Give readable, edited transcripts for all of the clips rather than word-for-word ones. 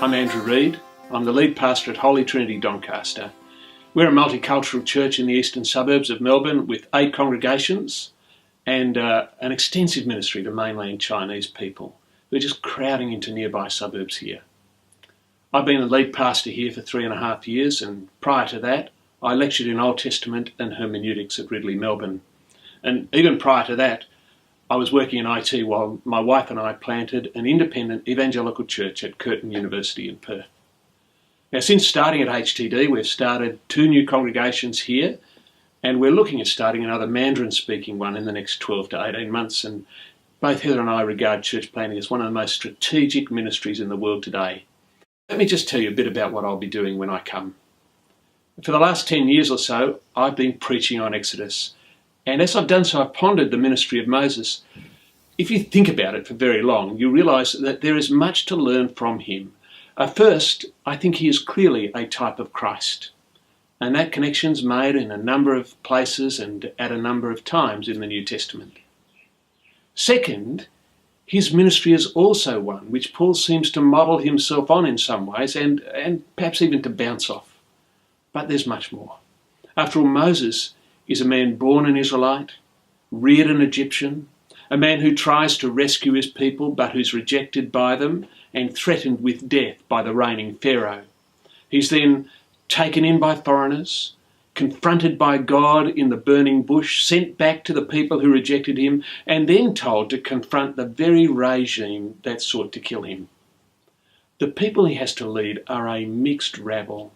I'm Andrew Reid. I'm the lead pastor at Holy Trinity Doncaster. We're a multicultural church in the eastern suburbs of Melbourne with 8 congregations and an extensive ministry to mainland Chinese people who are just crowding into nearby suburbs here. I've been the lead pastor here for 3.5 years, and prior to that I lectured in Old Testament and hermeneutics at Ridley, Melbourne. And even prior to that, I was working in IT while my wife and I planted an independent evangelical church at Curtin University in Perth. Now, since starting at HTD, we've started 2 new congregations here, and we're looking at starting another Mandarin-speaking one in the next 12 to 18 months. And both Heather and I regard church planting as one of the most strategic ministries in the world today. Let me just tell you a bit about what I'll be doing when I come. For the last 10 years or so, I've been preaching on Exodus. And as I've done so, I've pondered the ministry of Moses. If you think about it for very long, you realise that there is much to learn from him. First, I think he is clearly a type of Christ. And that connection's made in a number of places and at a number of times in the New Testament. Second, his ministry is also one which Paul seems to model himself on in some ways and perhaps even to bounce off. But there's much more. After all, Moses is a man born an Israelite, reared an Egyptian, a man who tries to rescue his people but who's rejected by them and threatened with death by the reigning Pharaoh. He's then taken in by foreigners, confronted by God in the burning bush, sent back to the people who rejected him, and then told to confront the very regime that sought to kill him. The people he has to lead are a mixed rabble.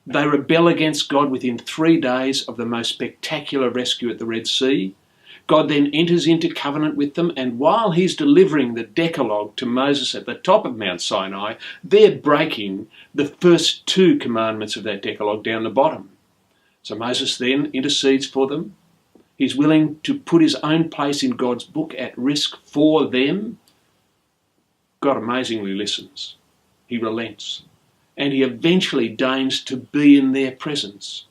They rebel against God within 3 days of the most spectacular rescue at the Red Sea. God then enters into covenant with them, and while he's delivering the Decalogue to Moses at the top of Mount Sinai, they're breaking the first 2 commandments of that Decalogue down the bottom. So Moses then intercedes for them. He's willing to put his own place in God's book at risk for them. God amazingly listens. He relents. And he eventually deigns to be in their presence.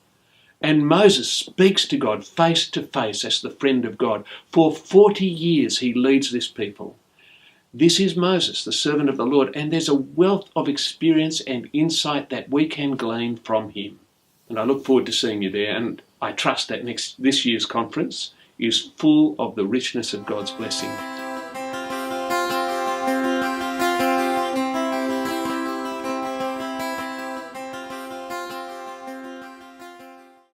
And Moses speaks to God face to face as the friend of God. For 40 years he leads this people. This is Moses, the servant of the Lord, and there's a wealth of experience and insight that we can glean from him. And I look forward to seeing you there, and I trust that this year's conference is full of the richness of God's blessing.